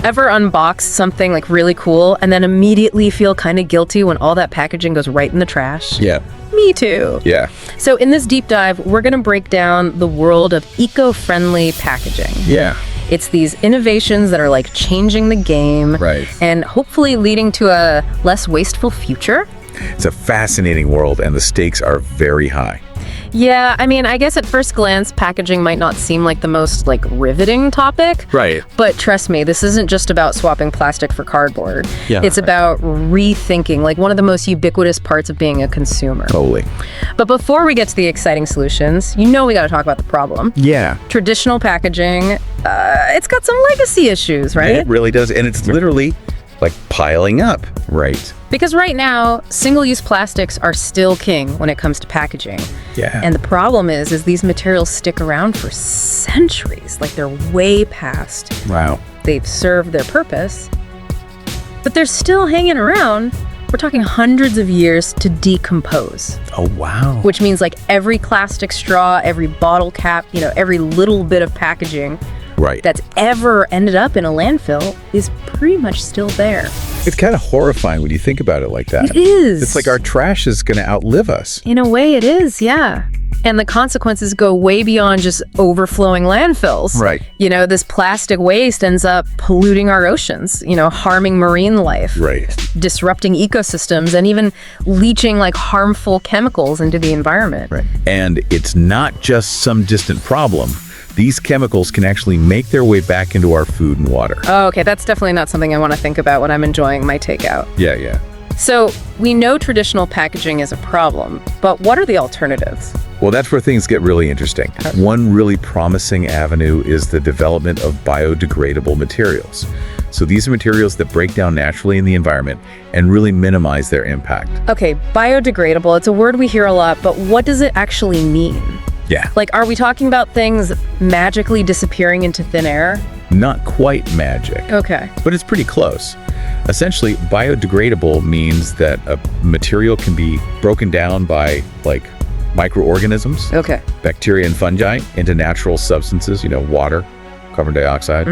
Ever unbox something like really cool and then immediately feel kind of guilty when all that packaging goes right in the trash? Yeah. Me too. Yeah. So in this deep dive, we're going to break down the world of eco-friendly packaging. Yeah. It's these innovations that are like changing the game. Right. And hopefully leading to a less wasteful future. It's a fascinating world, and the stakes are very high. Yeah, I mean, I guess at first glance, packaging might not seem like the most like riveting topic. Right. But trust me, this isn't just about swapping plastic for cardboard. Yeah. It's about rethinking, like one of the most ubiquitous parts of being a consumer. Totally. But before we get to the exciting solutions, we got to talk about the problem. Yeah. Traditional packaging, it's got some legacy issues, right? It really does, and it's literally like piling up. Right. Because right now, single-use plastics are still king when it comes to packaging. Yeah. And the problem is these materials stick around for centuries, like they're way past. Wow. They've served their purpose, but they're still hanging around. We're talking hundreds of years to decompose. Oh, wow. Which means like every plastic straw, every bottle cap, every little bit of packaging Right. that's ever ended up in a landfill is pretty much still there. It's kind of horrifying when you think about it like that. It is. It's like our trash is going to outlive us. In a way, it is, yeah. And the consequences go way beyond just overflowing landfills. Right. This plastic waste ends up polluting our oceans, harming marine life. Right. Disrupting ecosystems and even leaching like harmful chemicals into the environment. Right. And it's not just some distant problem. These chemicals can actually make their way back into our food and water. Oh, okay. That's definitely not something I want to think about when I'm enjoying my takeout. Yeah. So we know traditional packaging is a problem, but what are the alternatives? Well, that's where things get really interesting. One really promising avenue is the development of biodegradable materials. So these are materials that break down naturally in the environment and really minimize their impact. Okay, biodegradable, it's a word we hear a lot, but what does it actually mean? Yeah. Like, are we talking about things magically disappearing into thin air? Not quite magic. Okay. But it's pretty close. Essentially, biodegradable means that a material can be broken down by, like, microorganisms, Okay. bacteria and fungi, into natural substances, water, carbon dioxide.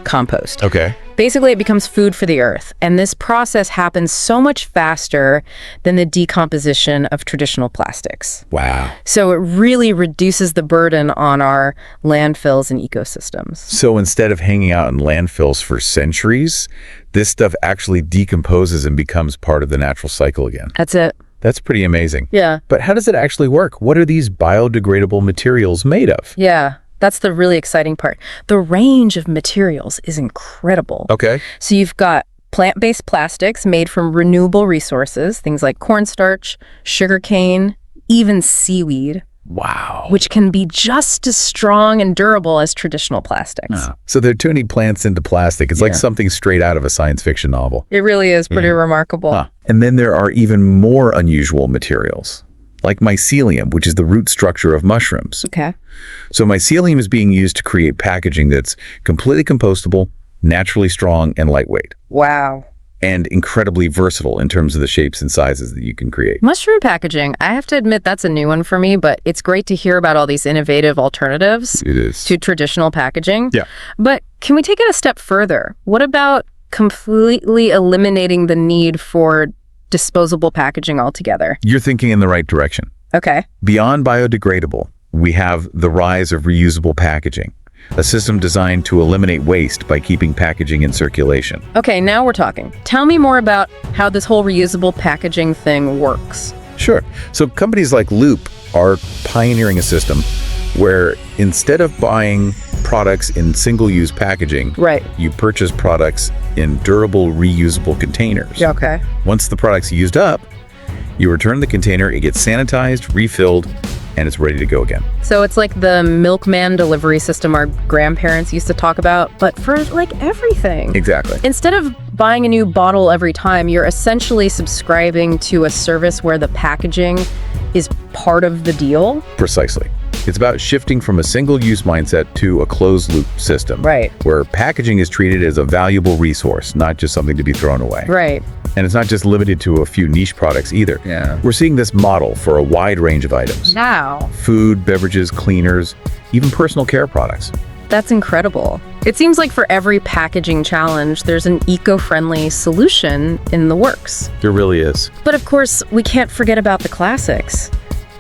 Compost. Okay. Basically, it becomes food for the earth. And this process happens so much faster than the decomposition of traditional plastics. Wow. So it really reduces the burden on our landfills and ecosystems. So instead of hanging out in landfills for centuries, this stuff actually decomposes and becomes part of the natural cycle again. That's it. That's pretty amazing. Yeah. But how does it actually work? What are these biodegradable materials made of? Yeah. That's the really exciting part. The range of materials is incredible. Okay. So you've got plant-based plastics made from renewable resources, things like cornstarch, sugarcane, even seaweed. Wow. Which can be just as strong and durable as traditional plastics. So they're turning plants into plastic. It's like something straight out of a science fiction novel. It really is pretty remarkable. And then there are even more unusual materials, like mycelium, which is the root structure of mushrooms. Okay. So mycelium is being used to create packaging that's completely compostable, naturally strong, and lightweight. Wow. And incredibly versatile in terms of the shapes and sizes that you can create. Mushroom packaging, I have to admit that's a new one for me, but it's great to hear about all these innovative alternatives It is. to traditional packaging. Yeah. But can we take it a step further? What about completely eliminating the need for disposable packaging altogether? You're thinking in the right direction. Okay. Beyond biodegradable, we have the rise of reusable packaging, a system designed to eliminate waste by keeping packaging in circulation. Okay, now we're talking. Tell me more about how this whole reusable packaging thing works. Sure. So companies like Loop are pioneering a system where instead of buying products in single-use packaging, Right. you purchase products in durable, reusable containers. Okay. Once the product's used up, you return the container, it gets sanitized, refilled, and it's ready to go again. So it's like the milkman delivery system our grandparents used to talk about, but for like everything. Exactly. Instead of buying a new bottle every time, you're essentially subscribing to a service where the packaging is part of the deal. Precisely. It's about shifting from a single-use mindset to a closed-loop system. Right. Where packaging is treated as a valuable resource, not just something to be thrown away. Right. And it's not just limited to a few niche products either. Yeah. We're seeing this model for a wide range of items. Now, Food, beverages, cleaners, even personal care products. that's incredible. It seems like for every packaging challenge, there's an eco-friendly solution in the works. There really is. But of course, we can't forget about the classics.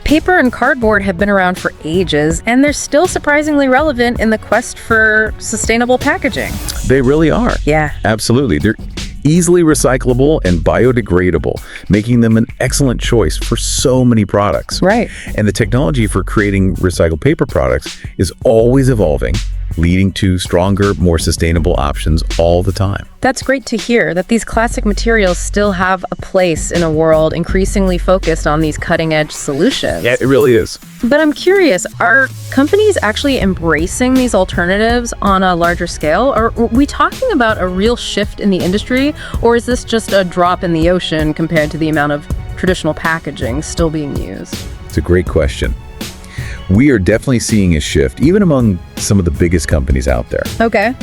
Paper and cardboard have been around for ages, and they're still surprisingly relevant in the quest for sustainable packaging. They really are. Yeah. Absolutely. They're easily recyclable and biodegradable, making them an excellent choice for so many products. Right. And the technology for creating recycled paper products is always evolving, leading to stronger, more sustainable options all the time. That's great to hear that these classic materials still have a place in a world increasingly focused on these cutting-edge solutions. Yeah, it really is. But I'm curious, are companies actually embracing these alternatives on a larger scale? Are we talking about a real shift in the industry, or is this just a drop in the ocean compared to the amount of traditional packaging still being used? It's a great question. We are definitely seeing a shift, even among some of the biggest companies out there. Okay.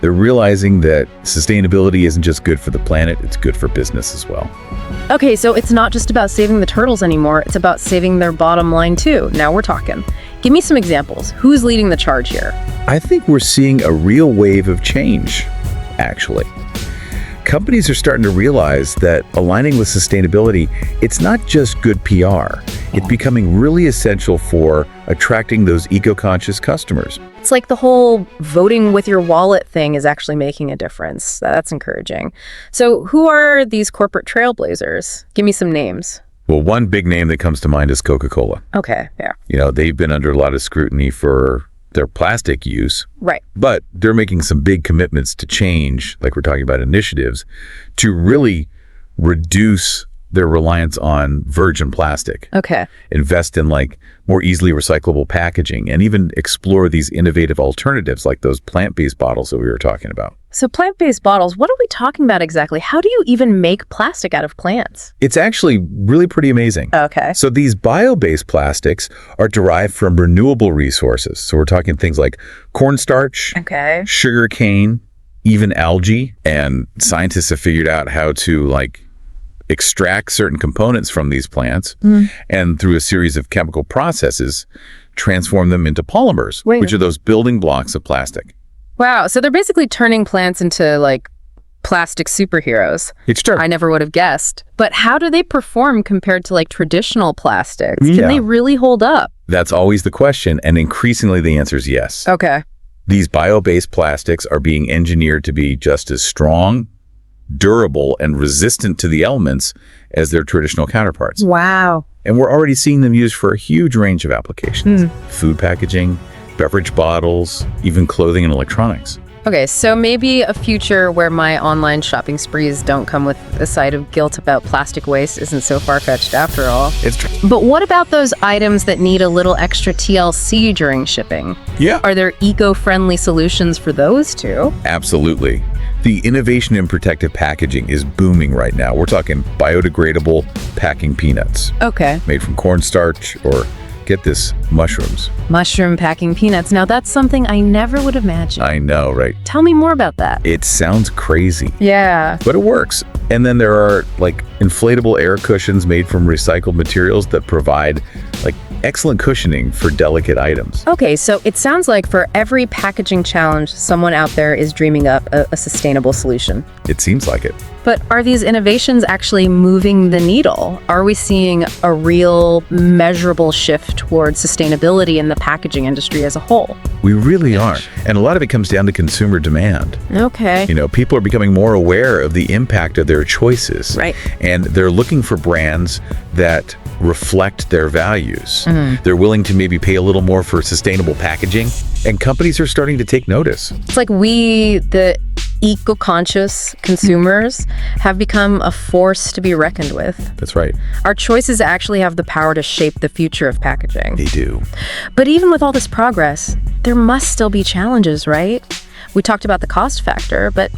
They're realizing that sustainability isn't just good for the planet, it's good for business as well. Okay, so it's not just about saving the turtles anymore, it's about saving their bottom line too. Now we're talking. Give me some examples. Who's leading the charge here? I think we're seeing a real wave of change, actually. Companies are starting to realize that aligning with sustainability, it's not just good PR. It's becoming really essential for attracting those eco-conscious customers. It's like the whole voting with your wallet thing is actually making a difference. That's encouraging. So who are these corporate trailblazers? Give me some names. Well, one big name that comes to mind is Coca-Cola. Okay, yeah. They've been under a lot of scrutiny for their plastic use. Right. But they're making some big commitments to change, like we're talking about initiatives, to really reduce their reliance on virgin plastic. Okay. Invest in more easily recyclable packaging and even explore these innovative alternatives like those plant-based bottles that we were talking about. So plant-based bottles, what are we talking about exactly? How do you even make plastic out of plants? It's actually really pretty amazing. Okay. So these bio-based plastics are derived from renewable resources. So we're talking things like cornstarch, Okay. sugar cane, even algae. And scientists have figured out how to extract certain components from these plants and through a series of chemical processes, transform them into polymers, which are those building blocks of plastic. Wow, so they're basically turning plants into plastic superheroes. It's true. I never would have guessed. But how do they perform compared to traditional plastics? Can they really hold up? That's always the question, and increasingly the answer is yes. Okay. These bio-based plastics are being engineered to be just as strong, durable, and resistant to the elements as their traditional counterparts. Wow. And we're already seeing them used for a huge range of applications. Food packaging, beverage bottles, even clothing and electronics. Okay, so maybe a future where my online shopping sprees don't come with a side of guilt about plastic waste isn't so far-fetched after all. It's true. But what about those items that need a little extra TLC during shipping? Yeah. Are there eco-friendly solutions for those too? Absolutely. The innovation in protective packaging is booming right now. We're talking biodegradable packing peanuts. Okay. Made from cornstarch or, get this, mushrooms. Mushroom packing peanuts. Now that's something I never would have imagined. I know, right? Tell me more about that. It sounds crazy. Yeah. But it works. And then there are inflatable air cushions made from recycled materials that provide excellent cushioning for delicate items. Okay, so it sounds like for every packaging challenge, someone out there is dreaming up a sustainable solution. It seems like it. But are these innovations actually moving the needle? Are we seeing a real measurable shift towards sustainability in the packaging industry as a whole? We really are. And a lot of it comes down to consumer demand. Okay. People are becoming more aware of the impact of their choices. Right. And they're looking for brands that reflect their values. They're willing to maybe pay a little more for sustainable packaging, and companies are starting to take notice. It's like we, the eco-conscious consumers, have become a force to be reckoned with. That's right. Our choices actually have the power to shape the future of packaging. They do. But even with all this progress, there must still be challenges, right? We talked about the cost factor, but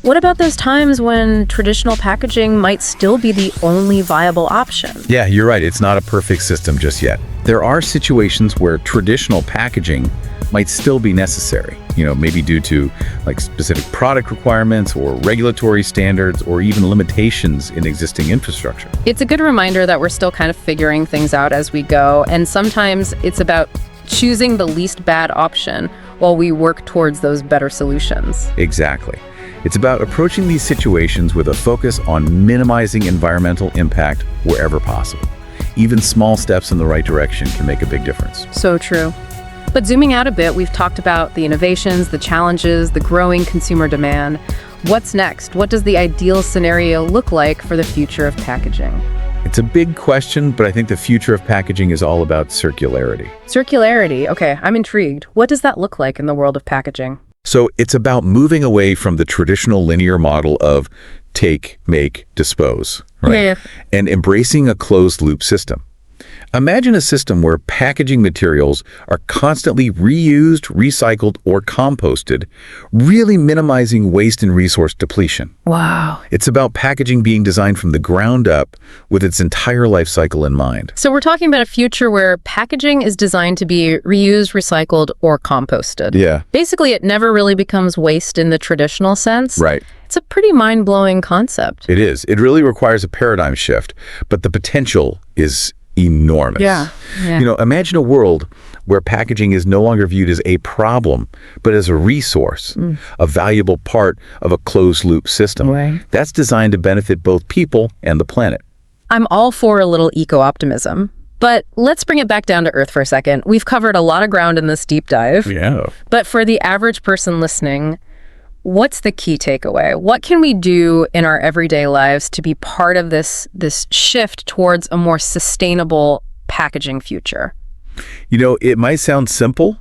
what about those times when traditional packaging might still be the only viable option? Yeah, you're right. It's not a perfect system just yet. There are situations where traditional packaging might still be necessary, maybe due to specific product requirements or regulatory standards or even limitations in existing infrastructure. It's a good reminder that we're still kind of figuring things out as we go, and sometimes it's about choosing the least bad option while we work towards those better solutions. Exactly. It's about approaching these situations with a focus on minimizing environmental impact wherever possible. Even small steps in the right direction can make a big difference. So true. But zooming out a bit, we've talked about the innovations, the challenges, the growing consumer demand. What's next? What does the ideal scenario look like for the future of packaging? It's a big question, but I think the future of packaging is all about circularity. Circularity. Okay, I'm intrigued. What does that look like in the world of packaging? So it's about moving away from the traditional linear model of take, make, dispose, right? Yeah. And embracing a closed loop system. Imagine a system where packaging materials are constantly reused, recycled, or composted, really minimizing waste and resource depletion. Wow. It's about packaging being designed from the ground up with its entire life cycle in mind. So we're talking about a future where packaging is designed to be reused, recycled, or composted. Yeah. Basically, it never really becomes waste in the traditional sense. Right. It's a pretty mind-blowing concept. It is. It really requires a paradigm shift, but the potential is enormous. Yeah. Imagine a world where packaging is no longer viewed as a problem, but as a resource, a valuable part of a closed-loop system. Right. That's designed to benefit both people and the planet. I'm all for a little eco-optimism. But let's bring it back down to earth for a second. We've covered a lot of ground in this deep dive. Yeah. But for the average person listening, what's the key takeaway? What can we do in our everyday lives to be part of this shift towards a more sustainable packaging future? It might sound simple,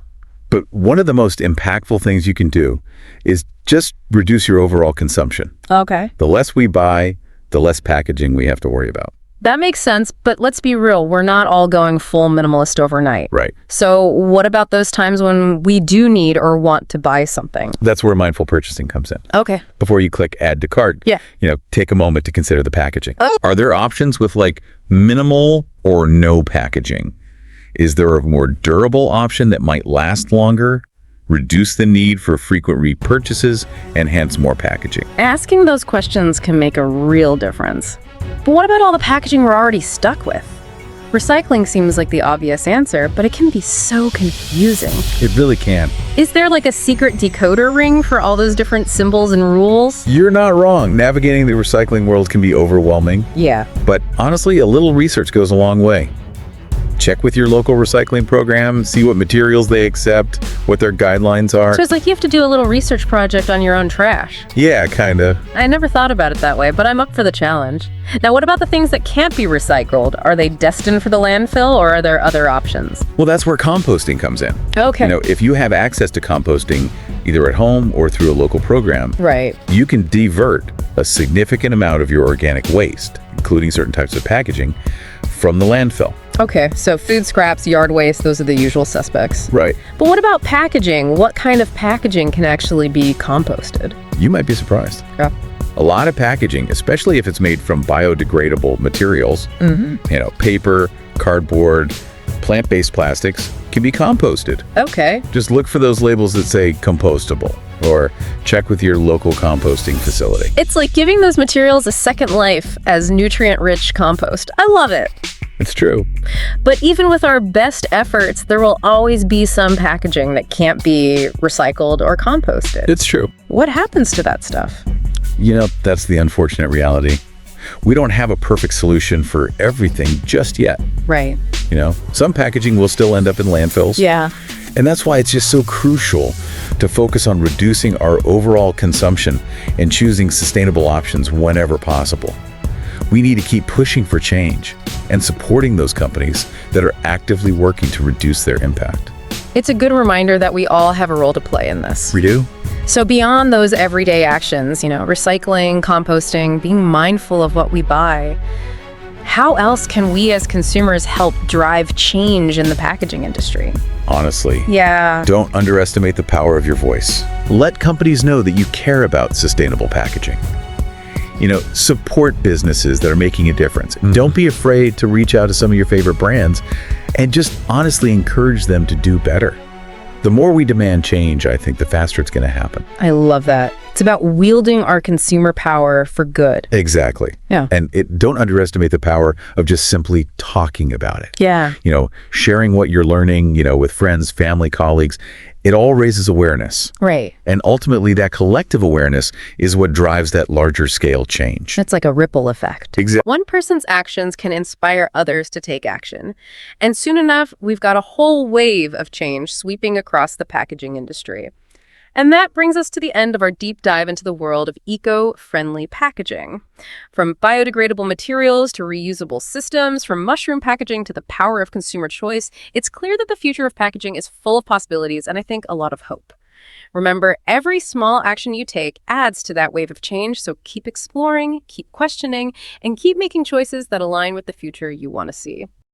but one of the most impactful things you can do is just reduce your overall consumption. Okay. The less we buy, the less packaging we have to worry about. That makes sense, but let's be real. We're not all going full minimalist overnight. Right. So what about those times when we do need or want to buy something? That's where mindful purchasing comes in. Okay. Before you click add to cart, Yeah. Take a moment to consider the packaging. Oh. Are there options with minimal or no packaging? Is there a more durable option that might last longer, reduce the need for frequent repurchases, and hence more packaging? Asking those questions can make a real difference. But what about all the packaging we're already stuck with? Recycling seems like the obvious answer, but it can be so confusing. It really can. Is there a secret decoder ring for all those different symbols and rules? You're not wrong. Navigating the recycling world can be overwhelming, Yeah. but honestly, a little research goes a long way. Check with your local recycling program, see what materials they accept, what their guidelines are. So it's like you have to do a little research project on your own trash. Yeah, kinda. I never thought about it that way, but I'm up for the challenge. Now, what about the things that can't be recycled? Are they destined for the landfill, or are there other options? Well, that's where composting comes in. Okay. If you have access to composting, either at home or through a local program, Right. you can divert a significant amount of your organic waste, including certain types of packaging, from the landfill. Okay, so food scraps, yard waste, those are the usual suspects. Right. But what about packaging? What kind of packaging can actually be composted? You might be surprised. Yeah. A lot of packaging, especially if it's made from biodegradable materials, paper, cardboard, plant-based plastics, can be composted. Okay. Just look for those labels that say compostable, or check with your local composting facility. It's like giving those materials a second life as nutrient-rich compost. I love it. It's true. But even with our best efforts, there will always be some packaging that can't be recycled or composted. It's true. What happens to that stuff? That's the unfortunate reality. We don't have a perfect solution for everything just yet. Right. Some packaging will still end up in landfills. Yeah. And that's why it's just so crucial to focus on reducing our overall consumption and choosing sustainable options whenever possible. We need to keep pushing for change and supporting those companies that are actively working to reduce their impact. It's a good reminder that we all have a role to play in this. We do? So beyond those everyday actions, recycling, composting, being mindful of what we buy, how else can we as consumers help drive change in the packaging industry? Honestly, Yeah. don't underestimate the power of your voice. Let companies know that you care about sustainable packaging. Support businesses that are making a difference. Don't be afraid to reach out to some of your favorite brands and just honestly encourage them to do better. The more we demand change, I think the faster it's going to happen. I love that. It's about wielding our consumer power for good. Exactly. Yeah. And don't underestimate the power of just simply talking about it. Yeah. Sharing what you're learning, with friends, family, colleagues, it all raises awareness. Right. And ultimately, that collective awareness is what drives that larger scale change. It's like a ripple effect. Exactly. One person's actions can inspire others to take action. And soon enough, we've got a whole wave of change sweeping across the packaging industry. And that brings us to the end of our deep dive into the world of eco-friendly packaging. From biodegradable materials to reusable systems, from mushroom packaging to the power of consumer choice, it's clear that the future of packaging is full of possibilities and I think a lot of hope. Remember, every small action you take adds to that wave of change, so keep exploring, keep questioning, and keep making choices that align with the future you want to see.